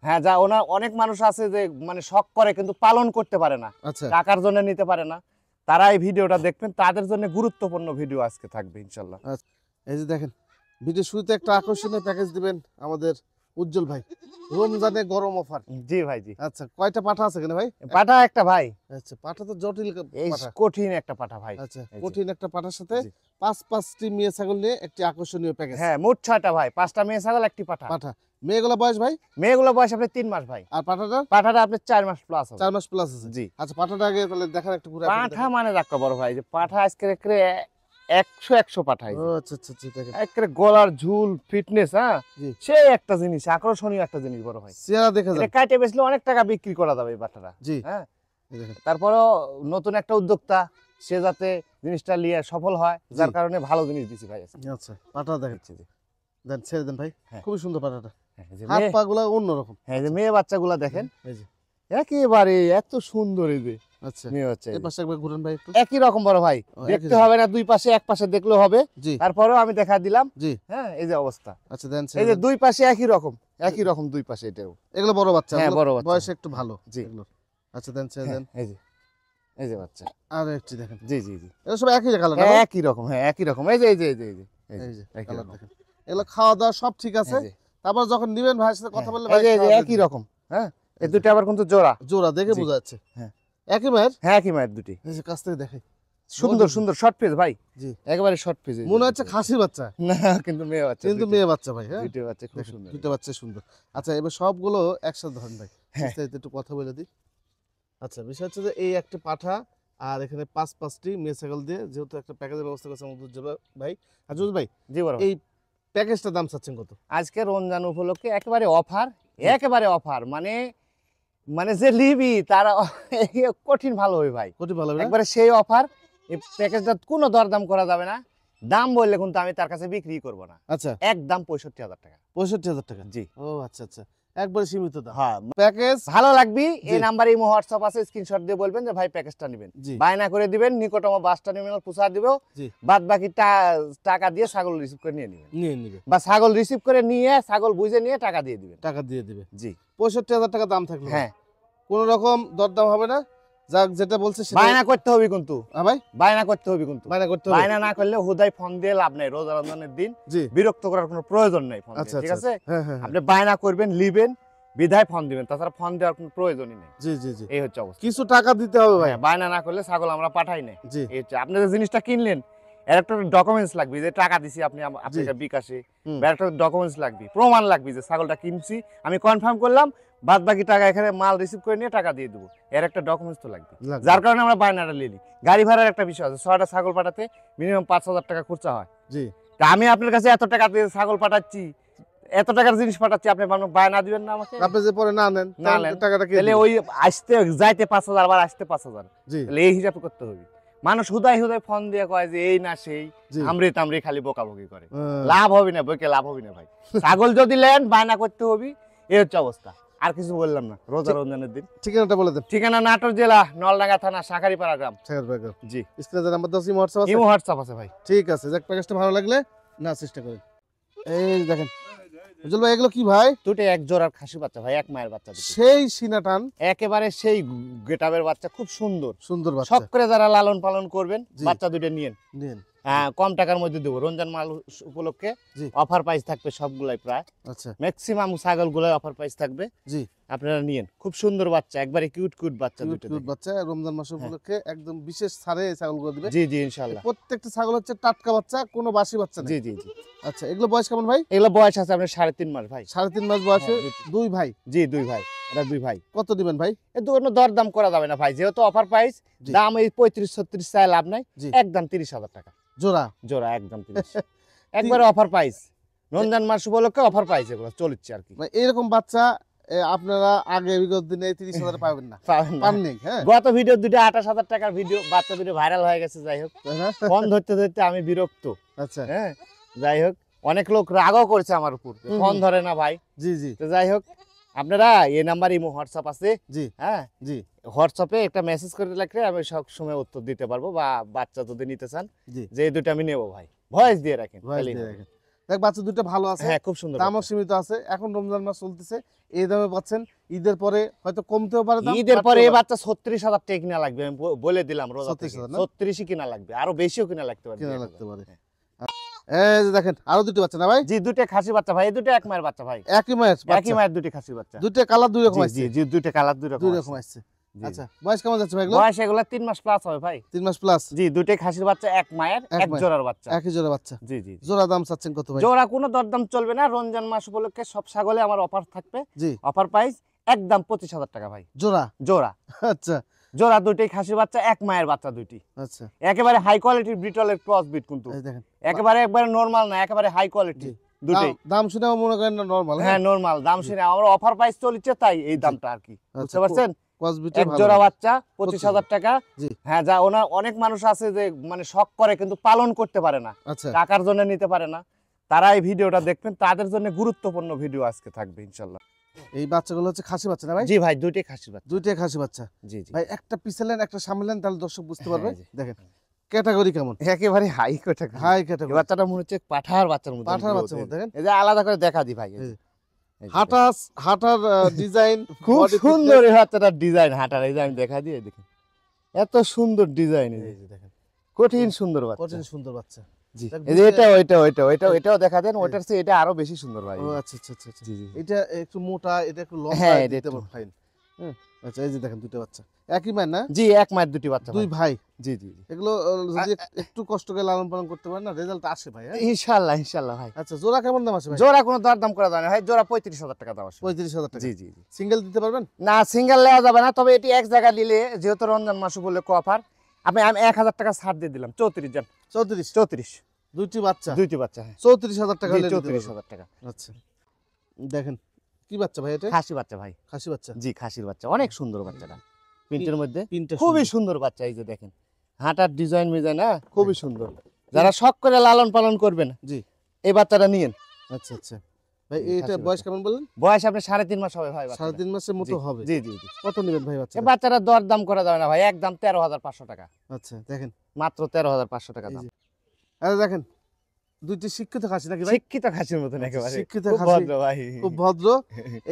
হ্যাঁ, যা ওনার অনেক মানুষ আছে যে মানে শখ করে কিন্তু পালন করতে পারে না, আচ্ছা টাকার জন্য নিতে পারে না, তারা এই ভিডিওটা দেখবেন, তাদের জন্য গুরুত্বপূর্ণ ভিডিও আজকে থাকবে ইনশাল্লাহ। আচ্ছা এই যে দেখেন ভিডিও শুরুতে একটা আকর্ষণীয় প্যাকেজ দিবেন আমাদের উজ্জ্বল ভাই, রমজানে গরম অফার। জি ভাই, জি। আচ্ছা কয়টা পাঠা আছে এখানে ভাই? পাঠা একটা ভাই, আচ্ছা পাঠা তো জটিল এই পাঠা। কঠিন একটা পাঠা ভাই। আচ্ছা এই যে। কঠিন একটা পাঠার সাথে জি। 5টি মেয়ে ছাগল নিয়ে একটি আকর্ষণীয় প্যাকেজ। হ্যাঁ, মোট 6টা ভাই, 5টা মেয়ে ছাগল, একটি পাঠা। পাঠা মেয়েগুলো বয়স ভাই? মেয়েগুলো বয়স আপনার 3 মাস ভাই, আর পাঠাটা পাঠাটা আপনার 4 মাস প্লাস হবে। 4 মাস প্লাস আছে। জি। আচ্ছা পাঠাটা আগে তাহলে দেখার একটু ঘুরে পাঠা মানে রাখা বড় ভাই, যে পাঠা আজকে একরে 100 পাঠাই, ও আচ্ছা আচ্ছা আচ্ছা দেখেন একরে গলার ঝুল ফিটনেস, হ্যাঁ জি। সেই একটা জিনিস, আকর্ষণীয় একটা জিনিস বড় ভাই। চেহারা দেখে এটা যান। কাটে বেচলে অনেক টাকা বিক্রি করা যাবে এই পাঠাটা। জি হ্যাঁ, এই দেখেন তারপরেও নতুন একটা উদ্যোক্তা, সে যাতে জিনিসটা নিয়ে সফল হয়, যার জি। কারণে ভালো জিনিস দিছি ভাই আজকে। আচ্ছা পাঠা দেখেন, দিচ্ছি, জি। দেন ছেড়ে দেন ভাই। হ্যাঁ। খুবই সুন্দর পাঠাটা, হ্যাঁ, এই যে হাত মেয়ে- পা গুলা অন্যরকম। হ্যাঁ, এই যে মেয়ে বাচ্চাগুলা দেখেন, এই যে একেবারে এত সুন্দর, এই যে আচ্ছা মেয়ে বাচ্চা, এই এই যে। পাশে একবার ঘুরেন ভাই একটু। একই রকম বড় ভাই, ও, একই দেখতে রকম। হবে না দুই পাশে, এক পাশে দেখলেও হবে। জি তারপরেও আমি দেখা দিলাম। জি হ্যাঁ, এই যে অবস্থা, আচ্ছা দেন এই ছেড়ে যে দেন। দুই পাশে একই রকম দুই পাশে, এটাও। এগুলো বড় বাচ্চা, হ্যাঁ, এগুলো বড় বাচ্চা। বয়স একটু ভালো জি। এগুলো। আচ্ছা দেন ছেড়ে হ্যাঁ, দেন। এই যে বাচ্চা, আর একটি দেখেন, জি জি জি, এগুলো সব একই কালার না হ্যাঁ, ভাই? একই রকম, হ্যাঁ একই রকম, এই যে এই যে একই কালার রকম। দেখেন, এগুলো খাওয়া দাওয়া সব ঠিক আছে। এই যে, তারপর যখন নিবেন ভাইয়ের সাথে কথা বললে এই ভাই যে খাওয়া একই দিবে। রকম। হ্যাঁ, এই এই দুটো আবার কিন্তু জোড়া, জোড়া দেখে জি। বোঝা যাচ্ছে। হ্যাঁ। একই মায়ের। হ্যাঁ একই মায়ের দুটি, এই যে কাছ থেকে দেখে সুন্দর সুন্দর শর্ট পেজ ভাই, জি একেবারে শর্ট পেজ। মনে হচ্ছে খাসি বাচ্চা না, কিন্তু মেয়ে বাচ্চা, কিন্তু মেয়ে বাচ্চা ভাই। হ্যাঁ দুটো বাচ্চা খুব দেখেন, সুন্দর। দুটো বাচ্চা সুন্দর। আচ্ছা এবার সবগুলো একসাথে ধরেন ভাই, হ্যাঁ। বিস্তারিত একটু কথা বলে দিই। আচ্ছা বিষয় হচ্ছে যে এই একটা পাঠা আর এখানে 5টি মেয়ে ছাগল দিয়ে যেহেতু একটা প্যাকেজের ব্যবস্থা করছে আমাদের উজ্জ্বল ভাই। আর জুজ ভাই জি বড় ভাই। এই প্যাকেজটার দাম চাচ্ছেন কত? আজকে রমজান উপলক্ষে একেবারে অফার, একেবারে অফার, মানে মানে যে লিবি তারা কঠিন ভালো হবে ভাই, কোটি ভালো হবে না? একবারে সেই অফার। এই প্যাকেজটা কোনো দরদাম করা যাবে না, দাম বললে কিন্তু আমি তার কাছে বিক্রি করব না, আচ্ছা একদম 65,000 টাকা। 65,000 টাকা। জি। ও আচ্ছা আচ্ছা একবারে সীমিত দাম। হ্যাঁ, প্যাকেজ ভালো লাগবে, এই জি। নাম্বারে ইমো হোয়াটসঅ্যাপ আছে, স্ক্রিনশট দিয়ে বলবেন যে ভাই প্যাকেজটা নেবেন, জি বায়না করে দিবেন, নিকটতম বাস টার্মিনাল পৌঁছা দিব, জি বাদ বাকি টাকা দিয়ে ছাগল রিসিভ করে নিয়ে নেবেন, নিয়ে নিবে, বা ছাগল রিসিভ করে নিয়ে ছাগল বুঝে নিয়ে টাকা দিয়ে দিবেন। টাকা দিয়ে দিবে। জি। 65,000 টাকা দাম থাকলো, হ্যাঁ, কোনো রকম দরদাম হবে না, যাক যেটা বলছে সেটা। বায়না করতে হবে কিন্তু, হ্যাঁ ভাই বায়না করতে হবে কিন্তু, বায়না করতে হবে। বায়না না করলে হুদাই ফোন দিয়ে লাভ নেই, রোজা রমজানের দিন জি বিরক্ত করার কোনো প্রয়োজন নেই ফোন আচ্ছা দিয়ে, ঠিক আচ্ছা আছে? হ্যাঁ হ্যাঁ হ্যাঁ। আপনি বায়না করবেন, লিবেন, বিধায় ফোন দিবেন, তাছাড়া ফোন দেওয়ার কোনো প্রয়োজনই নেই। জি জি জি এই হচ্ছে অবস্থা। কিছু টাকা দিতে হবে ভাই। হ্যাঁ, বায়না না করলে ছাগল আমরা পাঠাই না। জি এই হচ্ছে, আপনি যে জিনিসটা কিনলেন এর একটা ডকুমেন্টস লাগবে, যে টাকা দিছি আপনি আপনাকে বিকাশে, হুম। বা একটা ডকুমেন্টস লাগবে, প্রমাণ লাগবে যে ছাগলটা কিনছি, আমি কনফার্ম করলাম, বাদ বাকি টাকা এখানে মাল রিসিভ করে নিয়ে টাকা দিয়ে দেবো, এর একটা ডকুমেন্টস তো লাগবে, লাগবে। যার কারণে আমরা বায়নাটা নিলি। গাড়ি ভাড়ার একটা বিষয় আছে, 6টা ছাগল পাঠাতে মিনিমাম 5,000 টাকা খরচা হয়। জি তা আমি আপনার কাছে এত টাকা দিয়ে ছাগল পাঠাচ্ছি, এত টাকার জিনিস পাঠাচ্ছি, আপনি বায়না দিবেন না আমাকে? আপনি যে পরে না নেন না তাহলে নেন, টাকাটা কে তাহলে দিবে? ওই আসতে যাইতে 5,000, আবার আসতে 5,000, জি তাহলে এই হিসাব করতে হবে। মানুষ হুদাই হুদাই ফোন দিয়ে কয় যে এই না সেই, জি আমরে তামরে খালি বকাবকি করে, হ্যাঁ। লাভ হবে না, বইকে লাভ হবে না ভাই। ছাগল যদি নেন বায়না করতে হবে, এই হচ্ছে অবস্থা। আর কিছু বললাম না, রোজা রমজানের দিন। ঠিকানাটা বলে দেন। ঠিকানা নাটোর জেলা নলডাঙ্গা থানা শাঁখারীপাড়া গ্রাম। শেয়ার ব্যাগ জি। স্ক্রিনে যে নাম্বার দাও সিম হোয়াটসঅ্যাপ আছে। ইমো হোয়াটসঅ্যাপ আছে ভাই। ঠিক আছে যাক প্যাকেজটা ভালো লাগলে না চেষ্টা করেন। এই দেখেন উজ্জ্বল ভাই এগুলো কি ভাই? দুটো এক জোড়ার খাসি বাচ্চা ভাই, এক মায়ের বাচ্চা দুটো। সেই সিনা টান একেবারে সেই গেটাবের বাচ্চা, খুব সুন্দর। সুন্দর বাচ্চা। শখ করে যারা লালন পালন করবেন, জি। বাচ্চা দুটো নিয়েন। নিন কম টাকার মধ্যে দেবো, রমজান মাল উপলক্ষে জি। অফার প্রাইস থাকবে সবগুলাই, প্রায় আচ্ছা ম্যাক্সিমাম ছাগলগুলাই অফার প্রাইস থাকবে। জি আপনারা নিয়েন, খুব সুন্দর বাচ্চা, একবারে কিউট কিউট বাচ্চা কিউট দুটো কিউট দেখেন। বাচ্চা রমজান মাস উপলক্ষে একদম বিশেষ ছাড়ে এই ছাগলগুলো দিবে। জি জি ইনশাআল্লাহ। প্রত্যেকটা ছাগল হচ্ছে টাটকা বাচ্চা, কোনো বাসি বাচ্চা নেই। জি জি জি। আচ্ছা এগুলো বয়স কেমন ভাই? এগুলো বয়স আছে আপনার 3.5 মাস ভাই। 3.5 মাস বয়সে হ্যাঁ, দুই ভাই। জি দুই ভাই, এটা দুই ভাই। কত দিবেন ভাই? এর কোনো দরদাম করা যাবে না ভাই, যেহেতু অফার প্রাইস, জি। দাম এই 35-36 চাই লাভ নাই, জি। একদম 30,000 টাকা জোড়া জোড়া, একদম 30। একবারে অফার প্রাইস, রমজান মাস উপলক্ষে অফার প্রাইস এগুলো চলছে আর কি। মানে এরকম বাচ্চা আপনারা আগে বিগত দিনে 30,000 পাবেন না, পাবেন না। পাননি। হ্যাঁ গত ভিডিও দুটো 28,000 টাকার ভিডিও, বাচ্চা দুটো ভাইরাল হয়ে গেছে। যাই হোক, তাই না? ফোন ধরতে ধরতে আমি বিরক্ত। আচ্ছা হ্যাঁ, যাই হোক, অনেক লোক রাগও করেছে আমার উপর, হুম, ফোন হুম। ধরে না ভাই। জি জি তো যাই হোক, আপনারা এই নাম্বার ইমো হোয়াটসঅ্যাপ আছে, জি হ্যাঁ, জি হোয়াটসঅ্যাপে একটা মেসেজ করে রাখলে আমি সব সময় উত্তর দিতে পারবো, বা বাচ্চা যদি নিতে চান জি যে এই দুটো আমি নেবো ভাই, ভয়েস দিয়ে রাখেন, ভয়েস তাহলেই দিয়ে হবে। রাখেন। দেখ বাচ্চা দুটো ভালো আছে, হ্যাঁ খুব সুন্দর দামও বাচ্চা। সীমিত আছে, এখন রমজান মাস চলতেছে, এই দামে পাচ্ছেন। ঈদের পরে হয়তো কমতেও পারে দাম, ঈদের পরে বাড়তেও এই পারে। বাচ্চা 36,000 টাকা কিনা লাগবে, আমি বলে দিলাম রোজা থেকে 36,000 না? 36ই কিনা লাগবে, আরো বেশিও কিনা লাগতে পারে, কিনা 1,000 লাগতে পারে। হ্যাঁ। এই যে দেখেন আরো দুটো বাচ্চা না ভাই, জি দুটো খাসি বাচ্চা ভাই, এই দুটো এক মায়ের বাচ্চা ভাই, একই মায়ের একই বাচ্চা, মায়ের দুটো খাসি বাচ্চা। দুটো কালার দুই রকম জি আসছে, জি জি দুটো কালার দুই দুই রকম রকম আসছে। আসছে। জি। আচ্ছা বয়স কেমন যাচ্ছে ভাই এগুলো? বয়স এগুলা 3 মাস প্লাস হবে ভাই। 3 মাস প্লাস, জি দুটো খাসির বাচ্চা, এক মায়ের এক এক মায়ের। জোড়ার বাচ্চা। একই জোড়া বাচ্চা। জি জি জি। জোড়া দাম চাচ্ছেন কত ভাই? জোড়া কোনো দরদাম চলবে না, রমজান মাস উপলক্ষে সব ছাগলে আমার অফার থাকবে। জি অফার প্রাইস একদম 25,000 টাকা ভাই জোড়া। জোড়া। আচ্ছা জোড়া দুটোই খাসির বাচ্চা, এক মায়ের বাচ্চা দুটি, আচ্ছা একেবারে হাই কোয়ালিটির ব্রিটলের ক্রস বিট, কিন্তু এই দেখেন একবারে নরমাল না, একেবারে হাই কোয়ালিটি জি। দুটোই। দাম শুনে আমার মনে করেন না নরমাল। হ্যাঁ নরমাল দাম শুনে আমার অফার প্রাইস চলছে, তাই এই দামটা আর কি, বুঝতে আচ্ছা, পারছেন? কসবিটা এক ভালো। জোড়া বাচ্চা 25,000 টাকা। জি। হ্যাঁ যা অনেক মানুষ আছে যে মানে শখ করে কিন্তু পালন করতে পারে না, আচ্ছা টাকার জন্য নিতে পারে না, তারা এই ভিডিওটা দেখবেন, তাদের জন্য গুরুত্বপূর্ণ ভিডিও আজকে থাকবে ইনশাল্লাহ। এই বাচ্চাগুলো হচ্ছে খাসি বাচ্চা না ভাই? জি ভাই দুইটাই খাসির বাচ্চা। দুইটাই খাসি বাচ্চা। জি জি ভাই একটা পিছালেন একটা সামলেন, তাহলে দর্শক বুঝতে পারবে। হ্যাঁ, জি। দেখেন ক্যাটাগরি কেমন, একেবারে হাই কোটা হাই এই ক্যাটাগরি, বাচ্চাটা মনে হচ্ছে পাঠার বাচ্চার মতো, পাঠার বাচ্চার মতো দেখেন। এই যে আলাদা করে দেখা দি ভাই, এই যে। এই যে। এই যে হাঁটা হাঁটার ডিজাইন খুব সুন্দর এই বাচ্চাটার ডিজাইন, হাঁটার এই যে আমি দেখা দিয়ে দেখেন, এত সুন্দর ডিজাইন, এই যে দেখেন কঠিন সুন্দর বাচ্চা। কঠিন সুন্দর বাচ্চা। জি দেখ এই যে বুঝতে- এটাও দেখা দেন, ওটার চেয়ে এটা আরো বেশি সুন্দর ভাই। ও আচ্ছা আচ্ছা আচ্ছা আচ্ছা। জি জি এটা একটু মোটা, এটা একটু লম্বা, হ্যাঁ, এটা দিতে একটু- পারে ফাইন। হ্যাঁ আচ্ছা এই যে দেখেন দুটো বাচ্চা একই মায়ের না? জি এক মায়ের দুটি বাচ্চা দুই ভাই। ভাই। জি জি জি এগুলো যদি একটু কষ্ট করে লালন পালন করতে পারে না, রেজাল্ট আসে ভাই। হ্যাঁ ইনশাআল্লাহ ইনশাআল্লাহ ভাই। আচ্ছা জোড়া কেমন দাম আছে ভাই? জোড়া কোনো দরদাম করা যায় না ভাই, জোড়া 35,000 টাকা দাম আছে। 35,000 টাকা। জি জি জি। সিঙ্গেল দিতে পারবেন? না সিঙ্গেল নেওয়া যাবে না, তবে এটি এক জায়গায় নিলে যেহেতু রমজান মাস বলে অফার, আমি 1,000 টাকা ছাড় দিয়ে দিলাম, 34 জন 34 34 দুইটি বাচ্চা দুইটি বাচ্চা, হ্যাঁ 34,000 টাকা জি, হলে দিতে পারবেন। 34,000 টাকা। আচ্ছা দেখেন কি বাচ্চা ভাই এটা? খাসি বাচ্চা ভাই। খাসি বাচ্চা। জি খাসির বাচ্চা, অনেক সুন্দর বাচ্চাটা, প্রিন্টের মধ্যে তিনটা খুবই সুন্দর বাচ্চা। এই যে দেখেন হাঁটার ডিজাইন মিজাইন, হ্যাঁ খুবই সুন্দর, যারা শখ করে লালন পালন করবেন জি এই বাচ্চাটা নিয়েন। আচ্ছা আচ্ছা ভাই জি, এটা খাসি বয়স বাচ্চা। কেমন বললেন? বয়স আপনার 3.5 মাস হবে ভাই বাচ্চাটার। 3.5 মাসের মতো জি, হবে। জি জি জি। কত নেবেন ভাই বাচ্চা? এই বাচ্চাটা দরদাম করা যাবে না ভাই, একদম 13,500 টাকা, আচ্ছা দেখেন মাত্র 13,500 টাকা এই দাম। যে। আরে দেখেন দুইটি শিক্ষিত খাসি নাকি ভাই? শিক্ষিত খাসির মতন একেবারে, শিক্ষিত খুব খাসি, ভদ্র ভাই। খুব ভদ্র।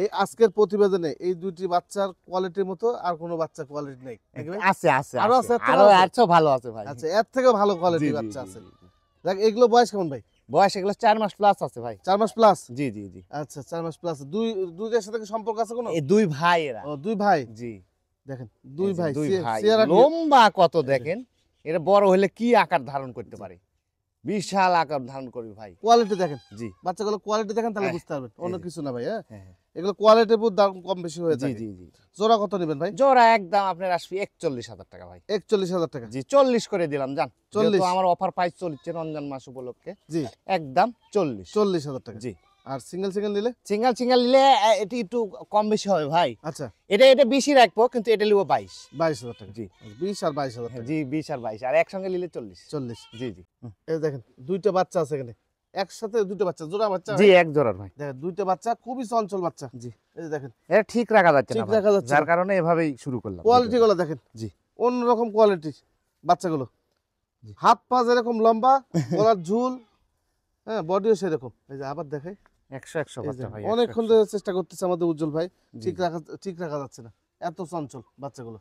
এই আজকের প্রতিবেদনে এই দুইটি বাচ্চার কোয়ালিটির মতো আর কোনো বাচ্চা কোয়ালিটি নেই নাকি ভাই? আছে আছে আরো আছে, আছে, আরো আছে? আরো ভালো আছে ভাই। আচ্ছা এর থেকেও ভালো জি, কোয়ালিটির জি, বাচ্চা জি, আছে। জি, জি। দেখ এগুলো বয়স কেমন ভাই? বয়স এগুলো 4 মাস প্লাস আছে ভাই। 4 মাস প্লাস। জি জি জি। আচ্ছা 4 মাস প্লাস। দুইটার সাথে কি সম্পর্ক আছে কোনো? এই দুই ভাই এরা। ও দুই ভাই। জি দেখেন দুই এই যে ভাই দুই ভাই চেহারা লম্বা কত দেখেন, এরা বড় হলে কি আকার ধারণ করতে পারে, বিশাল আকার ধারণ করবে ভাই। কোয়ালিটি দেখেন, জি বাচ্চাগুলো কোয়ালিটি দেখেন তাহলে হ্যাঁ, বুঝতে পারবেন, অন্য এই যে। কিছু না ভাই। হ্যাঁ হ্যাঁ, হ্যাঁ। এগুলো কোয়ালিটির উপর দাম কম বেশি হয়ে জি থাকে। জি জি। জোড়া কত নেবেন ভাই? জোড়া একদম আপনার আসবে 41,000 টাকা ভাই। 41,000 টাকা। জি 40 করে দিলাম জান, 40 যেহেতু আমার অফার প্রাইস চলছে রমজান মাস উপলক্ষে, জি একদম 40। 40,000 টাকা। জি আর সিঙ্গেল সিঙ্গেল নিলে? সিঙ্গেল সিঙ্গেল নিলে এটি একটু কম বেশি হবে ভাই, আচ্ছা এটা বেশি রাখবো, কিন্তু এটা নিব 22। 22,000 টাকা। জি 20 আর 22,000 টাকা। জি 20 আর 22, আর একসঙ্গে নিলে 40। 40। জি জি এই দেখেন দুইটা বাচ্চা আছে এখানে, একসাথে দুটো বাচ্চা, জোড়া বাচ্চা জি ভাই? এক জোড়ার ভাই। দেখেন দুইটা বাচ্চা খুবই চঞ্চল বাচ্চা। জি এই যে দেখেন এটা ঠিক রাখা যাচ্ছে না ঠিক ভাই, রাখা যাচ্ছে যার না। কারণে এভাবেই শুরু করলাম। কোয়ালিটি গুলো দেখেন, জি অন্যরকম কোয়ালিটির বাচ্চাগুলো। জি। হাত পা যেরকম লম্বা, গলার ঝুল, হ্যাঁ বডিও সেরকম। এই যে আবার দেখাই, 100 এই যে বাচ্চা ভাই। অনেকক্ষণ 100 ধরে চেষ্টা করতেছে আমাদের উজ্জ্বল ভাই, জি, ঠিক রাখা যাচ্ছে না, এত চঞ্চল বাচ্চাগুলো।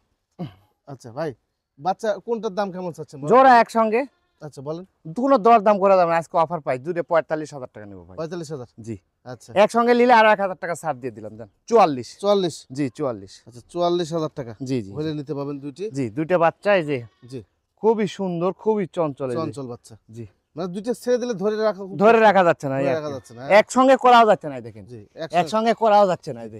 আচ্ছা ভাই বাচ্চা কোনটার দাম কেমন চাচ্ছেন বলেন? জোড়া একসঙ্গে আচ্ছা বলেন। কোনো দর দাম করা যাবে না, আজকে অফার পাই দুটো 45,000 টাকা নেবো ভাই। 45,000। জি আচ্ছা একসঙ্গে নিলে আরো 1,000 টাকা ছাড় দিয়ে দিলাম জান, 44। 44। জি 44। আচ্ছা 44,000 টাকা জি জি হলে নিতে পাবেন দুইটি। জি দুটো বাচ্চা, এই যে জি খুবই সুন্দর, খুবই চঞ্চল, এই যে। চঞ্চল বাচ্চা। জি মানে দুইটা ছেড়ে দিলে ধরে রাখা খুব ধরে কষ্ট। রাখা যাচ্ছে না, এই ধরে আর রাখা কি। যাচ্ছে না। একসঙ্গে করাও যাচ্ছে না, এই দেখেন জি একসঙ্গে করাও যাচ্ছে না, এই যে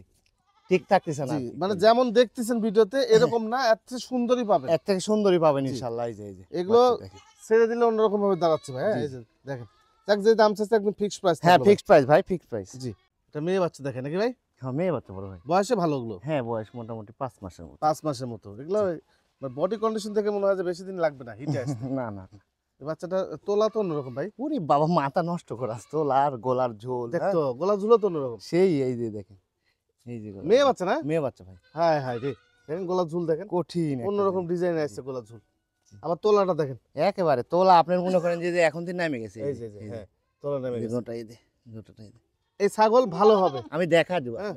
ঠিক থাকতেছে না জি আর কি। মানে যেমন দেখতেছেন ভিডিওতে এরকম না, এর থেকে সুন্দরই পাবেন। এর থেকে সুন্দরই পাবেন জি। ইনশাআল্লাহ। এই যে এই যে এগুলো বাচ্চা দেখেন। ছেড়ে দিলে অন্যরকম ভাবে দাঁড়াচ্ছে ভাই। হ্যাঁ জি। এই যে দেখেন, দেখ যে দাম চাচ্ছে একদম ফিক্সড প্রাইস। হ্যাঁ ফিক্সড প্রাইস ভাই, ফিক্সড প্রাইস। জি এটা মেয়ে বাচ্চা দেখেন নাকি ভাই? হ্যাঁ মেয়ে বাচ্চা বড় ভাই। বয়সে ভালো ওগুলো, হ্যাঁ বয়স মোটামুটি 5 মাসের মতো। 5 মাসের মতো। এগুলো বডি কন্ডিশন থেকে মনে হয় যে বেশি দিন লাগবে না হিটে আসতে। না না না। এই বাচ্চাটা তোলা তো অন্যরকম ভাই, ওরে বাবা মাথা নষ্ট করাস তো, আর গোলার ঝোল, দেখতো গলা ঝুলো তো অন্যরকম। সেই এই যে দেখেন, এই যে গলা। মেয়ে বাচ্চা না? মেয়ে বাচ্চা ভাই, হ্যাঁ হ্যাঁ রে দেখেন গলা ঝুল দেখেন, কঠিন একটা অন্যরকম জিনিস। ডিজাইন আসছে গলা ঝুল। আবার তোলাটা দেখেন, একেবারে তোলা আপনার মনে করেন যে এখন দিন নামে গেছে, এই যে হ্যাঁ তলা নেমে গেছে। গোটাই দে, গোটাটাই দে। এই ছাগল ভালো হবে। আমি দেখা দিব। হ্যাঁ।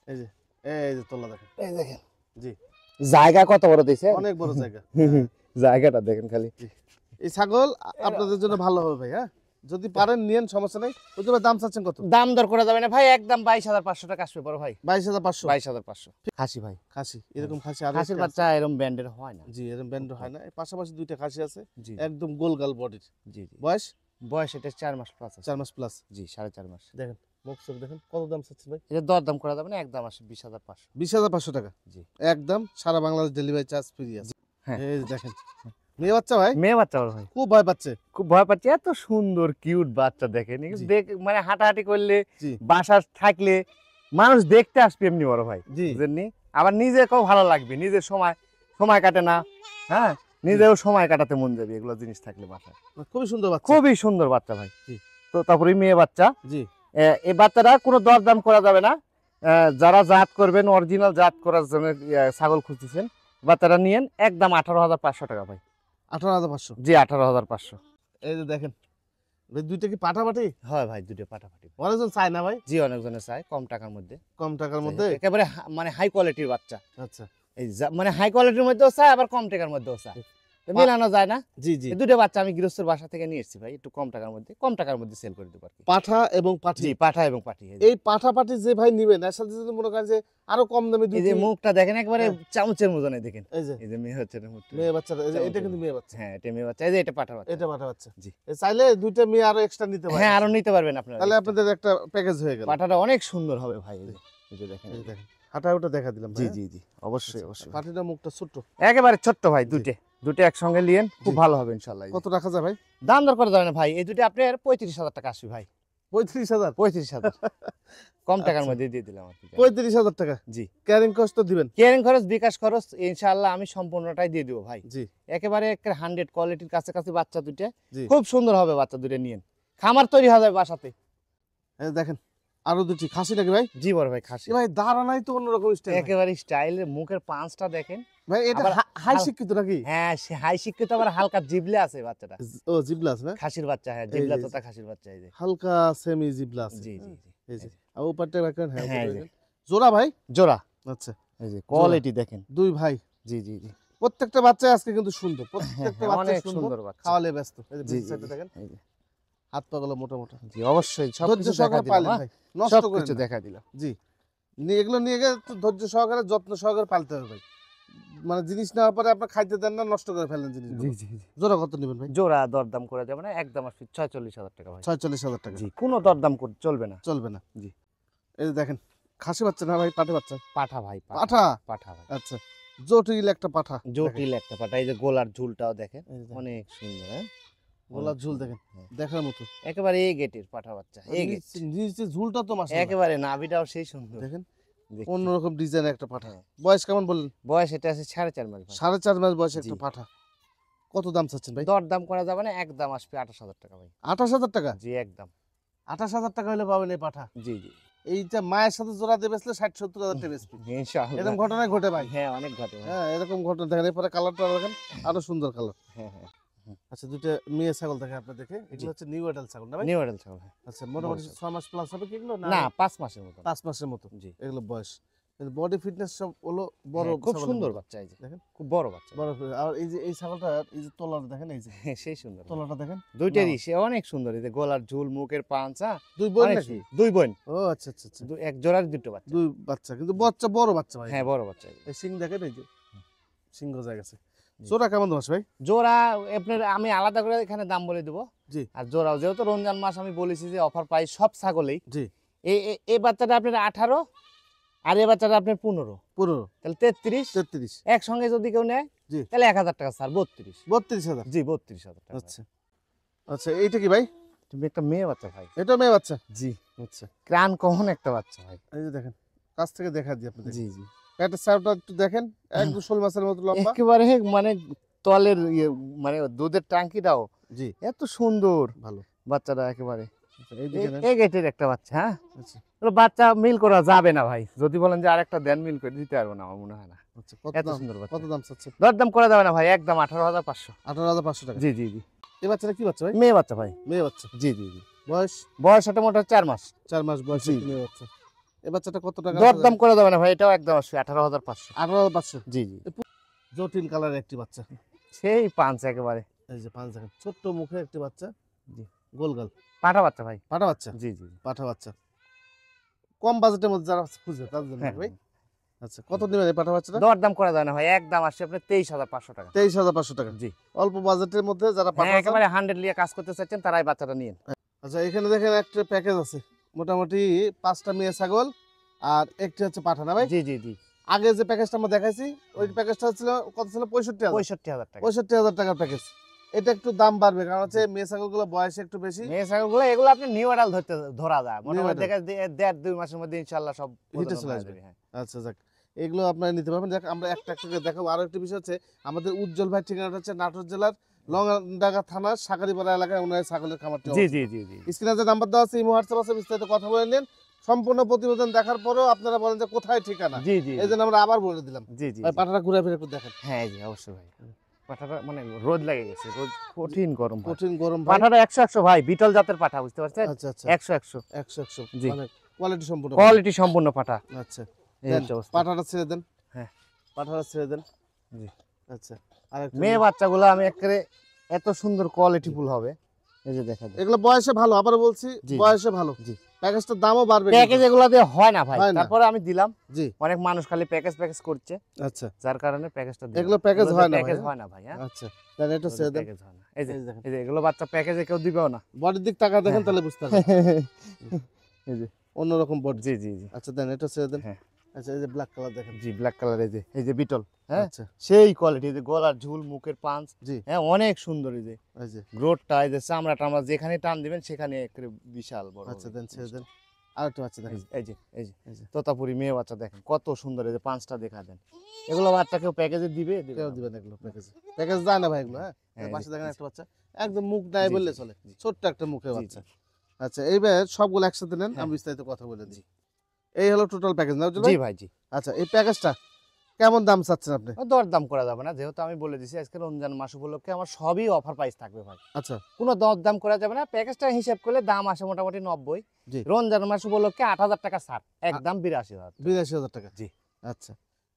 এই যে তলা দেখেন। এই দেখেন জি, জায়গা কত বড় দিছে, অনেক বড় জায়গা। জায়গাটা দেখেন খালি। এই ছাগল আপনাদের জন্য ভালো হবে ভাই। হ্যাঁ, যদি পারেন নিয়েন, সমস্যা নেই। ওই যে দাম চাচ্ছেন কত? দাম দর করা যাবে না ভাই, একদম 22,500 টাকা আসবে বড় ভাই। 22,500। 22,500 খাসি ভাই। খাসি, এরকম খাসি আর খাসির বাচ্চা এরকম ব্যান্ডের হয় না। জি, এরকম ব্যান্ড হয় না। এই পাশাপাশি দুইটা খাসি আছে, জি একদম গোলগাল বডির। জি জি। বয়স বয়স এটা 4 মাস প্লাস আছে। 4 মাস প্লাস। জি 4.5 মাস। দেখেন মুখ চোখ দেখেন, কত দাম চাচ্ছেন ভাই? এটা দর দাম করা যাবে না, একদম আসবে 20,500। 20,500 টাকা। জি একদম সারা বাংলাদেশ ডেলিভারি চার্জ ফ্রি আছে। হ্যাঁ। এই যে দেখেন মেয়ে বাচ্চা ভাই, মেয়ে বাচ্চা বড় ভাই, খুব ভয় পাচ্ছে। খুব ভয় পাচ্ছি, এত সুন্দর কিউট বাচ্চা দেখেন। জি। মানে হাঁটাহাঁটি করলে, জি বাসা থাকলে মানুষ দেখতে আসবে এমনি বড় ভাই, জি বুঝলেননি? আবার নিজেকেও ভালো লাগবে, নিজের সময় কাটে না, হ্যাঁ নিজেও সময় কাটাতে মন যাবে এগুলো জিনিস থাকলে বাসায়। খুবই সুন্দর বাচ্চা। খুবই সুন্দর বাচ্চা ভাই। জি। তো তারপরে মেয়ে বাচ্চা, জি এই বাচ্চাটা কোনো দরদাম করা যাবে না। যারা জাত করবেন, অরিজিনাল জাত করার জন্য ছাগল খুঁজতেছেন, বাচ্চাটা নিয়েন, একদম 18,500 টাকা ভাই। 18,500। জি 18,500। এই যে দেখেন ভাই, দুইটা কি পাঠাপাঠি? হয় ভাই, দুটো পাঠাপাঠি। অনেকজন চায় না ভাই, জি অনেকজনে চায় কম টাকার মধ্যে, কম টাকার মধ্যে। একেবারে মানে হাই কোয়ালিটির বাচ্চা। আচ্ছা এই মানে হাই কোয়ালিটির মধ্যেও চায়, আবার কম টাকার মধ্যেও চায়, তো মেলানো যায় না। জি জি। এই দুটো বাচ্চা আমি গৃহস্থর বাসা থেকে নিয়ে এসেছি ভাই, একটু কম টাকার মধ্যে সেল করে দেবো আর কি। পাঠা এবং পাঠি। জি পাঠা এবং পাঠি। এই পাঠাপাঠি যে ভাই নিবেন, এর সাথে যদি মনে করেন যে আরো কম দামে এই যে মুখটা দেখেন, একবারে হ্যাঁ। চামচের মতনে দেখেন। এই যে এই যে মেয়ে হচ্ছে না মুখটা। মেয়ে বাচ্চা, এটা কিন্তু মেয়ে বাচ্চা। হ্যাঁ এটা মেয়ে বাচ্চা, এই যে এটা পাঠা বাচ্চা। এটা পাঠা বাচ্চা। জি। চাইলে দুইটা মেয়ে আরো এক্সট্রা নিতে পারেন। হ্যাঁ আরো নিতে পারবেন আপনারা। তাহলে আপনাদের একটা প্যাকেজ হয়ে গেল। পাঠাটা অনেক সুন্দর হবে ভাই, এই যে দেখেন। এই যে দেখেন হাঁটা ওটা দেখা দিলাম জি ভাই। জি জি অবশ্যই অবশ্যই। পাঠিটার মুখটা ছোট, একেবারে ছোট্ট ভাই, দুটো একসঙ্গে নিয়েন, খুব ভালো হবে ইনশাআল্লাহ। কত রাখা যায় ভাই? দাম দর করা যাবে না ভাই, এই দুটো আপনার 35,000 টাকা আসবে ভাই। 35,000। 35,000 কম টাকার আচ্ছা। মধ্যে দিয়ে দিলাম আর কি। 35,000 টাকা। জি। ক্যারিং কস্ট তো দিবেন? কেয়ারিং খরচ, বিকাশ খরচ ইনশাআল্লাহ আমি সম্পূর্ণটাই দিয়ে দিব ভাই। জি একেবারে 100 কোয়ালিটির কাছাকাছি বাচ্চা দুটো, জি। খুব সুন্দর হবে বাচ্চা দুটো, নিয়েন, খামার তৈরি হয়ে যাবে বাসাতে। এই দেখেন আরো দুটি খাসি নাকি ভাই? জি বড় ভাই, খাসি এ ভাই দাঁড়ানাই তো অন্যরকম স্টাইল। একেবারে স্টাইলের, মুখের পাঁচটা দেখেন ভাই এটা আবার হাই শিক্ষিত নাকি? হ্যাঁ সে হাই শিক্ষিত, আবার হালকা জিবলে আছে বাচ্চাটা। ও জিবলাস না? খাসির বাচ্চা, হ্যাঁ এই জিবলা যে, তোতা খাসির বাচ্চা। এই যে হালকা সেমি জিবলাস। জি জি এই জি। যে আর উপরটা রাখেন। হ্যাঁ হ্যাঁ, উপরে এই যে। রাখেন। জোড়া ভাই? জোড়া। আচ্ছা, এই যে কোয়ালিটি দেখেন। দুই ভাই। জি জি জি। প্রত্যেকটা বাচ্চা আজকে কিন্তু সুন্দর, প্রত্যেকটা বাচ্চা অনেক সুন্দর। সুন্দর বাচ্চা। খাওয়ালে ব্যস্ত। এই যে জি বিগ জি সাইডটা দেখেন, এই যে। হাত পা গুলো মোটা মোটা। জি অবশ্যই সব ধৈর্য কিছু দেখা সহকারে দিলাম, পালেন হ্যাঁ? ভাই, নষ্ট সব করেন কিছু না। দেখা দিলাম। জি, নিয়ে এগুলো নিয়ে গিয়ে একটু ধৈর্য সহকারে, যত্ন সহকারে পালতে হবে ভাই। মানে জিনিস নেওয়ার পরে আপনার খাইতে দেন না, নষ্ট করে ফেলেন জিনিস। জি জি জি। জোড়া কত নেবেন ভাই? জোড়া দরদাম করা যাবে না, একদম আসবে 46,000 টাকা ভাই। 46,000 টাকা। জি কোনো দরদাম চলবে না। চলবে না। জি। এই যে দেখেন খাসি বাচ্চা না ভাই, পাঠা বাচ্চা? পাঠা ভাই, পাঠা। পাঠা ভাই, আচ্ছা, জটিল একটা পাঠা। জটিল একটা পাঠা। এই যে গোলার ঝুলটাও দেখেন, এই যে দেখেন, অনেক সুন্দর, হ্যাঁ গোলাপ ঝুল দেখেন, হ্যাঁ। দেখার মতো। একেবারে এই গেটের পাঠা বাচ্চা, এই গেট। নিচে ঝুলটা তো মাশাআল্লাহ। একেবারে নাভিটাও সেই সুন্দর দেখেন দেখতে। অন্যরকম ডিজাইন একটা পাঠা। হ্যাঁ। বয়স কেমন বললেন? বয়স এটা আছে 4.5 মাস ভাই। 4.5 মাস বয়সে একটা জি। পাঠা। কত দাম চাচ্ছেন ভাই? দরদাম করা যাবে না, একদম আসবে 28,000 টাকা ভাই। 28,000 টাকা? জি একদম। 28,000 টাকা হলে পাবেন এই পাঠা। জি জি এইটা মায়ের সাথে জোড়া দিয়ে বেচলে 60-70,000 টাকা বেচবে। ইনশাআল্লাহ। এরকম ঘটনা ঘটে ভাই। হ্যাঁ অনেক ঘটে ভাই। হ্যাঁ, এরকম ঘটনা দেখেন। এরপরে কালারটা দেখেন, আরো সুন্দর কালার। হ্যাঁ হ্যাঁ। আচ্ছা, দুইটা মেয়ে ছাগল দেখে আপনি দেখে, এগুলো হচ্ছে নিউ অ্যাডাল্ট ছাগল না ভাই? নিউ অ্যাডাল্ট ছাগল, হ্যাঁ। আচ্ছা, মোটামুটি বড় 6 মাস প্লাস হবে কি এগুলো? না 5 মাসের মতো। 5 মাসের মতো জি এগুলো বয়স। কিন্তু বডি ফিটনেস সব হলো বড়। হ্যাঁ, খুব ছাগলের সুন্দর মতো। বাচ্চা, এই যে দেখেন খুব বড় বাচ্চা। বড় আর এই যে এই ছাগলটা, এই যে তলাটা দেখেন, এই যে হ্যাঁ, সেই সুন্দর তলাটা দেখেন। দুইটারই, সে অনেক সুন্দর। এই যে গলার ঝুল, মুখের পাঁচা, দুই বোন অনেক নাকি? সুন্দর। দুই বোন, ও আচ্ছা আচ্ছা আচ্ছা। এক জোড়ার দুটো বাচ্চা। দুই বাচ্চা, কিন্তু বাচ্চা বড় বাচ্চা ভাই। হ্যাঁ বড় বাচ্চা এগুলো। এই সিং দেখেন, এই যে সিং গজায় গেছে। জোড়া কেমন দাম আছে ভাই? জোড়া আপনার আমি আলাদা করে এখানে দাম বলে দেবো। জি আর জোড়াও যেহেতু রমজান মাস, আমি বলেছি যে অফার প্রাইস সব ছাগলেই। জি। এই বাচ্চাটা আপনার 18, আর এই বাচ্চাটা আপনার 15, 15, তাহলে 33। 33। একসঙ্গে যদি কেউ নেয় জি। তাহলে 1,000 টাকা স্যার, 32। 32,000। জি 32,000 টাকা। আচ্ছা আচ্ছা, এইটা কি ভাই? তুমি একটা মেয়ে বাচ্চা ভাই। এটা মেয়ে বাচ্চা? জি আচ্ছা, ক্রান কখন একটা বাচ্চা ভাই। এই যে দেখেন, কাছ থেকে দেখা দিই আপনাদের। জি জি পেটের সাইডটা একটু দেখেন, একদম শোল মাছের মতো লম্বা। একেবারে মানে তলের মানে দুধের টাঙ্কিটাও জি এত সুন্দর ভালো। বাচ্চাটা একেবারে। আচ্ছা, এই দিকে নেন। এই গেটের একটা বাচ্চা, হ্যাঁ আচ্ছা ওগুলো বাচ্চা মিল করা যাবে না ভাই, যদি বলেন যে আরেকটা দেন মিল করে দিতে পারবো না, আমার মনে হয় না। আচ্ছা, কত এত দাম? সুন্দর বাচ্চা। কত দাম চাচ্ছেন? দরদাম করা যাবে না ভাই, একদম 18,500। 18,500 টাকা। জি জি জি। এই বাচ্চাটা কি বাচ্চা ভাই? মেয়ে বাচ্চা ভাই। মেয়ে বাচ্চা। জি জি জি। বয়স বয়স এটা মোটামুটি 4 মাস। 4 মাস বয়স জি। মেয়ে বাচ্চা। এই বাচ্চাটা কত টাকা? দরদাম করা যাবে না ভাই, এটাও একদম আসবে 18,500। 18,500। জি জি। জটিল কালারের একটি বাচ্চা। সেই পাঁচ একেবারে। এই যে 5 দেখেন, ছোট্ট মুখে একটি বাচ্চা। জি। গোলগাল। পাঠা বাচ্চা ভাই। পাঠা বাচ্চা। জি জি। পাঠা বাচ্চা। কম বাজেটের মধ্যে যারা খুঁজে তাদের জন্য হ্যাঁ। ভাই। আচ্ছা, কত দিবেন এই পাঠা বাচ্চাটা? দরদাম করা যায় না ভাই, একদম আসছে আপনার 23,500 টাকা। 23,500 টাকা। জি। অল্প বাজেটের মধ্যে যারা পাঠা হ্যাঁ, বাচ্চা। একেবারে 100 লিয়ে কাজ করতে চাচ্ছেন তারাই বাচ্চাটা নিন। আচ্ছা, এখানে দেখেন একটা প্যাকেজ আছে। মোটামুটি 5টা মেয়ে ছাগল আর একটি হচ্ছে পাঠা না ভাই? জি জি জি। আগে যে প্যাকেজটা আমরা দেখাইছি ওই প্যাকেজটা ছিল কত ছিল? 65,000। 65,000 টাকা। 65,000 টাকার প্যাকেজ। এটা একটু দাম বাড়বে কারণ হচ্ছে মেয়ে ছাগলগুলো বয়স একটু বেশি। মেয়ে ছাগলগুলো এগুলো আপনি নিউ অ্যাডাল ধরা যায় মোটামুটি adult। দেখা যায় 1.5-2 মাসের মধ্যে ইনশাআল্লাহ সব হিটে প্রজনন চলে হয়ে আসবে। যাবে, হ্যাঁ। আচ্ছা যাক, এগুলো আপনারা নিতে পারবেন। দেখ আমরা একটা একটা করে দেখাবো। আরো একটা বিষয় হচ্ছে আমাদের উজ্জ্বল ভাই ঠিকানাটা হচ্ছে নাটোর জেলার লংডাঙ্গা থানার সাকারিপাড়া এলাকায় ওনার ছাগলের খামারটি জি অবস্থিত। জি জি জি। স্ক্রিনে যে নাম্বার দেওয়া আছে এই হোয়াটসঅ্যাপ আছে, বিস্তারিত কথা বলে নিন। সম্পূর্ণ প্রতিবেদন দেখার পরেও আপনারা বলেন যে কোথায় ঠিকানা, জি জি এই জন্য আমরা আবার বলে দিলাম। জি জি। ভাই পাঠাটা ঘুরে ফিরে একটু দেখেন। হ্যাঁ জি অবশ্যই ভাই। পাঠাটা মানে রোদ লেগে গেছে, রোদ কঠিন গরম ভাই। কঠিন গরম ভাই। পাঠাটা 100 ভাই, বিটল জাতের পাঠা, বুঝতে পারছেন? আচ্ছা আচ্ছা, 100 100 জি। মানে কোয়ালিটি সম্পূর্ণ। কোয়ালিটি সম্পূর্ণ পাঠা। আচ্ছা, এই দেন, হচ্ছে অবস্থা। পাঠাটা ছেড়ে দেন। হ্যাঁ। পাঠাটা ছেড়ে দেন। জি। আচ্ছা, আর একটা মেয়ে বাচ্চাগুলো আমি একেবারে এত সুন্দর কোয়ালিটি ফুল হবে, এই যে দেখা যায়। এগুলো বয়সে ভালো, আবার বলছি জি, বয়সে ভালো। জি। প্যাকেজটার দামও বাড়বে। প্যাকেজ এগুলো দিয়ে হয় না ভাই, হয় না। তারপরে আমি দিলাম। জি। অনেক মানুষ খালি প্যাকেজ করছে, আচ্ছা, যার কারণে প্যাকেজটা দিলাম। এগুলো প্যাকেজ হয় না প্যাকেজ ভাই। হয় না ভাই, হ্যাঁ। আচ্ছা, দেন এটা ছেড়ে দেন। প্যাকেজ হয় না। এই যে এই দেখেন। এই যে এগুলো বাচ্চা প্যাকেজে কেউ দিবেও না। বডির দিক তাকা দেখেন হ্যাঁ। তাহলে বুঝতে পারবেন। এই যে অন্যরকম বডি। জি জি জি। আচ্ছা, দেন এটা ছেড়ে দেন। হ্যাঁ। আচ্ছা, এই যে ব্ল্যাক কালার দেখেন। জি, ব্ল্যাক কালার, এই যে বিটল, হ্যাঁ। আচ্ছা, সেই কোয়ালিটি, যে গলার ঝুল, মুখের পাঁচ, জি। হ্যাঁ, অনেক সুন্দর। এই যে এই যে গ্রোথটা, এই যে চামড়া টামড়া যেখানে টান দিবেন সেখানে একেবারে বিশাল বড় আচ্ছা, হবে। দেন ছেড়ে দেন। আরেকটা বাচ্চা দেখেন। এই যে এই যে এই যে তোতাপুরি মেয়ে বাচ্চা দেখেন কত সুন্দর, এই যে পাঁচটা দেখা দেন। এগুলো বাচ্চা কেউ প্যাকেজে দিবে কেউ না। দিবেন এগুলো প্যাকেজে? প্যাকেজ যায় না ভাই এগুলো। হ্যাঁ, হ্যাঁ, পাশে জি, দেখেন জি। একটা বাচ্চা একদম মুখ নাই জি, বললে জি, চলে, জি। ছোট্ট একটা মুখের জি, বাচ্চা। জি। আচ্ছা, এইবার সবগুলো একসাথে নেন, হ্যাঁ। আমি বিস্তারিত কথা বলে দিই। এই হলো টোটাল প্যাকেজ না উজ্জ্বল জি ভাই? ভাই, জি। আচ্ছা, এই প্যাকেজটা কেমন দাম চাচ্ছেন আপনি? দরদাম করা যাবে না, যেহেতু আমি বলে দিছি আজকে রমজান মাস উপলক্ষে আমার সবই অফার প্রাইস থাকবে ভাই। আচ্ছা, কোনো দরদাম করা যাবে না। প্যাকেজটা হিসাব করলে দাম আসে মোটামুটি 90। জি। রমজান মাস উপলক্ষে 8,000 টাকা ছাড়, একদম 82,000। 82,000 টাকা। জি। আচ্ছা,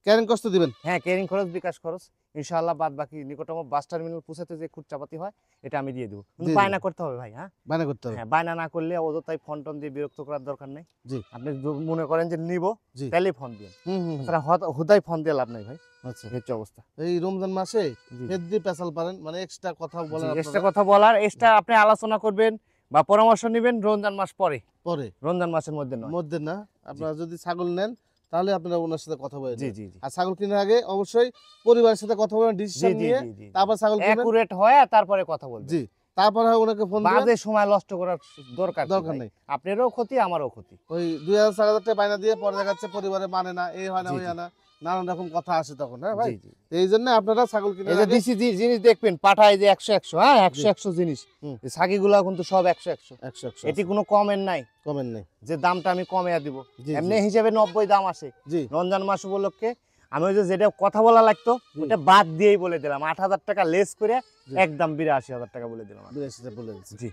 ক্যারিং কষ্ট দিবেন? হ্যাঁ, ক্যারিং খরচ, বিকাশ খরচ ইনশাআল্লাহ, বাদ বাকি নিকটতম বাস টার্মিনাল পৌঁছাতে যে খুচরাপাতি হয় এটা আমি দিয়ে দেবো। কিন্তু দিয়ে বায়না দিবেন। করতে হবে ভাই, হ্যাঁ। বায়না করতে হবে। হ্যাঁ, বায়না না করলে অযথাই ফোন টোন দিয়ে বিরক্ত করার দরকার নেই। জি। আপনি মনে করেন যে নিব, জি। তাহলেই ফোন দিন। হুম হুম হুম। তাছাড়া হুদাই ফোন দিয়ে লাভ নাই ভাই। আচ্ছা, এই হচ্ছে অবস্থা। এই রমজান মাসে জি। হেদ্দি পেশাল পারেন, মানে এক্সট্রা কথা বলেন এক্সট্রা আপনারা কথা বলার, এক্সট্রা আপনি আলোচনা করবেন বা পরামর্শ নেবেন রমজান মাস পরে, পরে, রমজান মাসের মধ্যে নয়। মধ্যে না। আপনারা যদি ছাগল নেন তাহলে আপনারা ওনার সাথে কথা বলে জি নেবেন। জি জি। আর ছাগল কেনার আগে অবশ্যই পরিবারের সাথে কথা বলেন, জি ডিসিশন জি নিয়ে জি জি। তারপর ছাগল কিনবেন। অ্যাকুরেট হয় তারপরে কথা বলবেন। জি, তারপর হয় ওনাকে ফোন দিবেন। বাজে সময় নষ্ট করার দরকার দরকার নেই। নেই। আপনারও ক্ষতি, আমারও ক্ষতি। ওই 2,000-4,000 টাকা বায়না দিয়ে পরে দেখাচ্ছে পরিবারে মানে না, এই হয় না, জি, ওই জি। হয় না, নানান রকম কথা আসে তখন। হ্যাঁ ভাই, জি জি। এই জন্য আপনারা ছাগল এই কিনে যে দিছি জিনিস দেখবেন, পাঠা এই যে 100, হ্যাঁ, 100 জিনিস। হুম। এই ছাগিগুলা কিন্তু সব 100। 100 এটি কোনো কমের নাই কমেন নেই। যে দামটা আমি কমে দিব। জি, এমনি হিসেবে 90 দাম আসে জি, রমজান মাস উপলক্ষে। আমি ওই যে যেটা কথা বলা লাগতো জি। ওটা বাদ দিয়েই বলে দিলাম, 8,000 টাকা লেস করে জি। একদম 82,000 টাকা বলে দিলাম। 82 বলে দিচ্ছি। জি।